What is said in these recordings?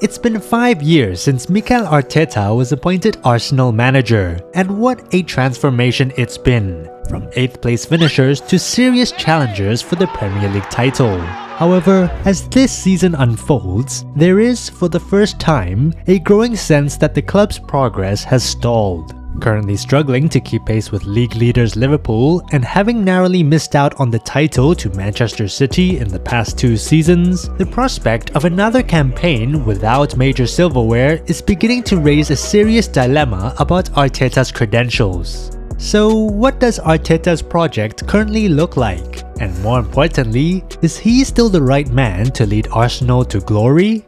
It's been 5 years since Mikel Arteta was appointed Arsenal manager, and what a transformation it's been, from 8th place finishers to serious challengers for the Premier League title. However, as this season unfolds, there is, for the first time, a growing sense that the club's progress has stalled. Currently struggling to keep pace with league leaders Liverpool and having narrowly missed out on the title to Manchester City in the past 2 seasons, the prospect of another campaign without major silverware is beginning to raise a serious dilemma about Arteta's credentials. So, what does Arteta's project currently look like? And more importantly, is he still the right man to lead Arsenal to glory?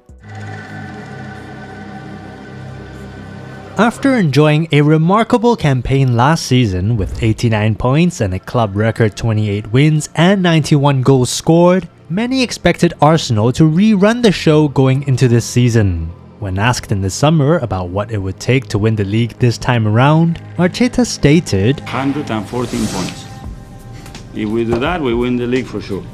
After enjoying a remarkable campaign last season with 89 points and a club record 28 wins and 91 goals scored, many expected Arsenal to rerun the show going into this season. When asked in the summer about what it would take to win the league this time around, Arteta stated, 114 points. If we do that, we win the league for sure.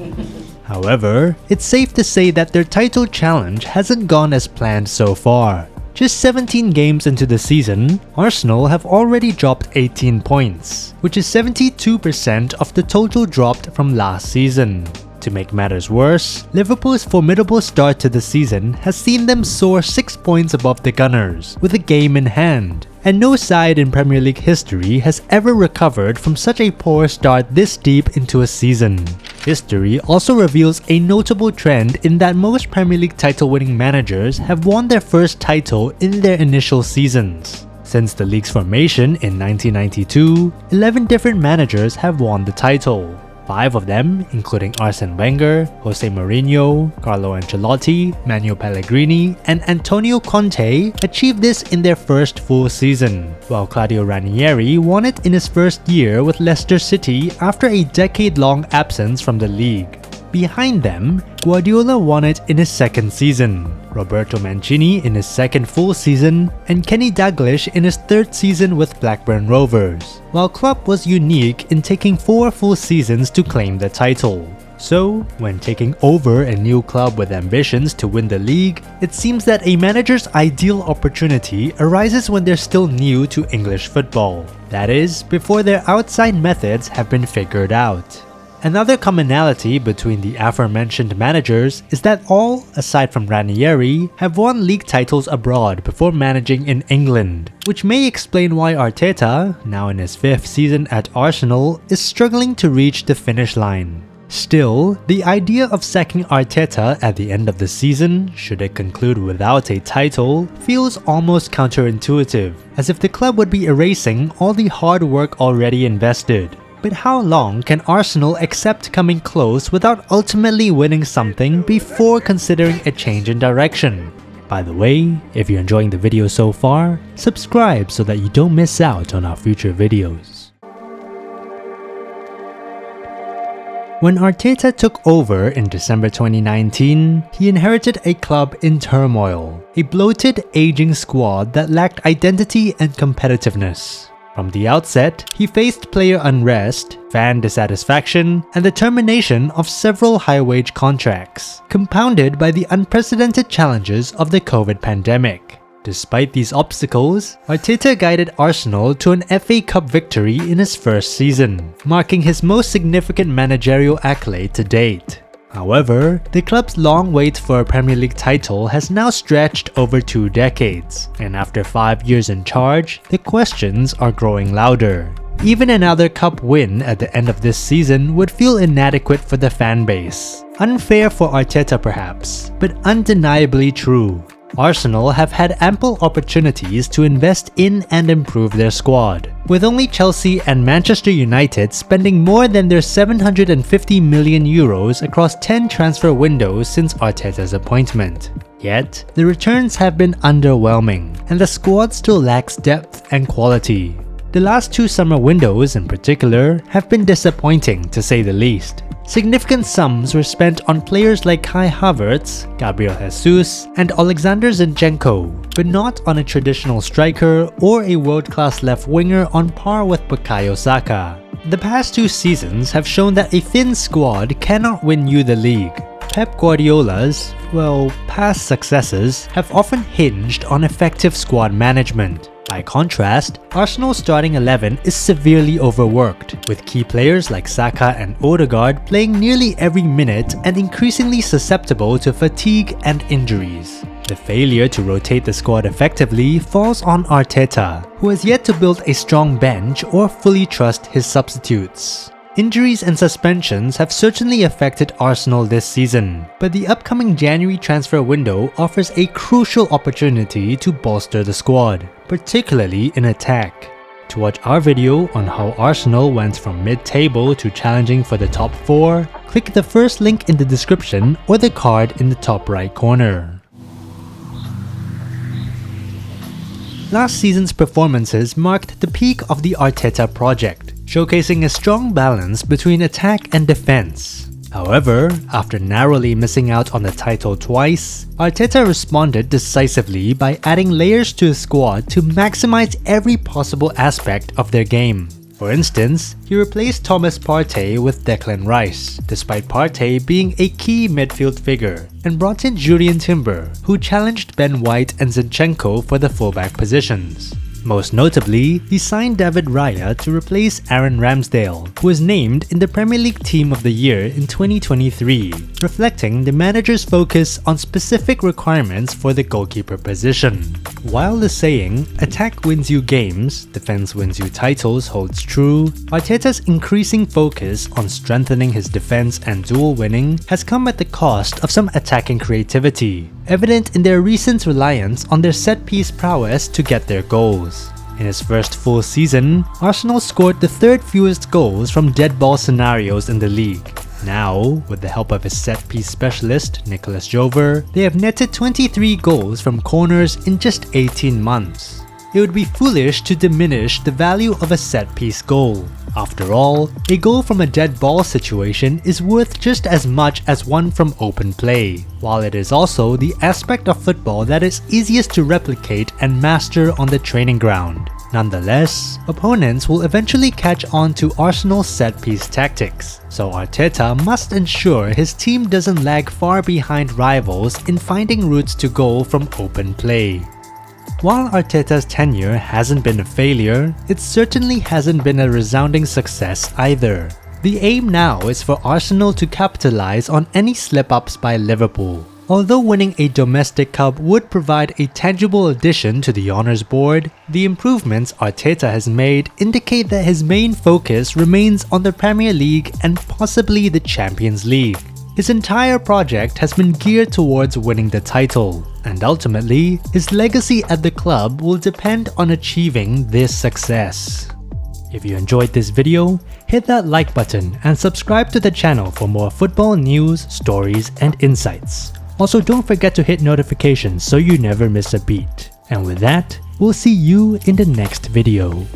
However, it's safe to say that their title challenge hasn't gone as planned so far. Just 17 games into the season, Arsenal have already dropped 18 points, which is 72% of the total dropped from last season. To make matters worse, Liverpool's formidable start to the season has seen them soar 6 points above the Gunners, with a game in hand. And no side in Premier League history has ever recovered from such a poor start this deep into a season. History also reveals a notable trend in that most Premier League title-winning managers have won their first title in their initial seasons. Since the league's formation in 1992, 11 different managers have won the title. 5 of them, including Arsene Wenger, Jose Mourinho, Carlo Ancelotti, Manuel Pellegrini, and Antonio Conte, achieved this in their first full season, while Claudio Ranieri won it in his first year with Leicester City after a decade-long absence from the league. Behind them, Guardiola won it in his second season, Roberto Mancini in his second full season, and Kenny Dalglish in his third season with Blackburn Rovers, while Klopp was unique in taking 4 full seasons to claim the title. So, when taking over a new club with ambitions to win the league, it seems that a manager's ideal opportunity arises when they're still new to English football. That is, before their outside methods have been figured out. Another commonality between the aforementioned managers is that all, aside from Ranieri, have won league titles abroad before managing in England, which may explain why Arteta, now in his 5th season at Arsenal, is struggling to reach the finish line. Still, the idea of sacking Arteta at the end of the season, should it conclude without a title, feels almost counterintuitive, as if the club would be erasing all the hard work already invested. But how long can Arsenal accept coming close without ultimately winning something before considering a change in direction? By the way, if you're enjoying the video so far, subscribe so that you don't miss out on our future videos. When Arteta took over in December 2019, he inherited a club in turmoil, a bloated, aging squad that lacked identity and competitiveness. From the outset, he faced player unrest, fan dissatisfaction, and the termination of several high-wage contracts, compounded by the unprecedented challenges of the COVID pandemic. Despite these obstacles, Arteta guided Arsenal to an FA Cup victory in his first season, marking his most significant managerial accolade to date. However, the club's long wait for a Premier League title has now stretched over 2 decades, and after 5 years in charge, the questions are growing louder. Even another cup win at the end of this season would feel inadequate for the fan base. Unfair for Arteta perhaps, but undeniably true. Arsenal have had ample opportunities to invest in and improve their squad, with only Chelsea and Manchester United spending more than their €750 million across 10 transfer windows since Arteta's appointment. Yet, the returns have been underwhelming, and the squad still lacks depth and quality. The last 2 summer windows in particular have been disappointing to say the least. Significant sums were spent on players like Kai Havertz, Gabriel Jesus, and Alexander Zinchenko, but not on a traditional striker or a world-class left winger on par with Bukayo Saka. The past 2 seasons have shown that a thin squad cannot win you the league. Pep Guardiola's, past successes have often hinged on effective squad management. By contrast, Arsenal's starting 11 is severely overworked, with key players like Saka and Odegaard playing nearly every minute and increasingly susceptible to fatigue and injuries. The failure to rotate the squad effectively falls on Arteta, who has yet to build a strong bench or fully trust his substitutes. Injuries and suspensions have certainly affected Arsenal this season, but the upcoming January transfer window offers a crucial opportunity to bolster the squad, particularly in attack. To watch our video on how Arsenal went from mid-table to challenging for the top 4, click the first link in the description or the card in the top right corner. Last season's performances marked the peak of the Arteta project, showcasing a strong balance between attack and defense. However, after narrowly missing out on the title twice, Arteta responded decisively by adding layers to his squad to maximize every possible aspect of their game. For instance, he replaced Thomas Partey with Declan Rice, despite Partey being a key midfield figure, and brought in Julian Timber, who challenged Ben White and Zinchenko for the fullback positions. Most notably, he signed David Raya to replace Aaron Ramsdale, who was named in the Premier League Team of the Year in 2023, reflecting the manager's focus on specific requirements for the goalkeeper position. While the saying, "attack wins you games, defense wins you titles" holds true, Arteta's increasing focus on strengthening his defense and duel winning has come at the cost of some attacking creativity, evident in their recent reliance on their set-piece prowess to get their goals. In his first full season, Arsenal scored the third fewest goals from dead ball scenarios in the league. Now, with the help of his set-piece specialist, Nicolas Jover, they have netted 23 goals from corners in just 18 months. It would be foolish to diminish the value of a set-piece goal. After all, a goal from a dead ball situation is worth just as much as one from open play, while it is also the aspect of football that is easiest to replicate and master on the training ground. Nonetheless, opponents will eventually catch on to Arsenal's set-piece tactics, so Arteta must ensure his team doesn't lag far behind rivals in finding routes to goal from open play. While Arteta's tenure hasn't been a failure, it certainly hasn't been a resounding success either. The aim now is for Arsenal to capitalize on any slip-ups by Liverpool. Although winning a domestic cup would provide a tangible addition to the honours board, the improvements Arteta has made indicate that his main focus remains on the Premier League and possibly the Champions League. His entire project has been geared towards winning the title, and ultimately, his legacy at the club will depend on achieving this success. If you enjoyed this video, hit that like button and subscribe to the channel for more football news, stories, and insights. Also, don't forget to hit notifications so you never miss a beat. And with that, we'll see you in the next video.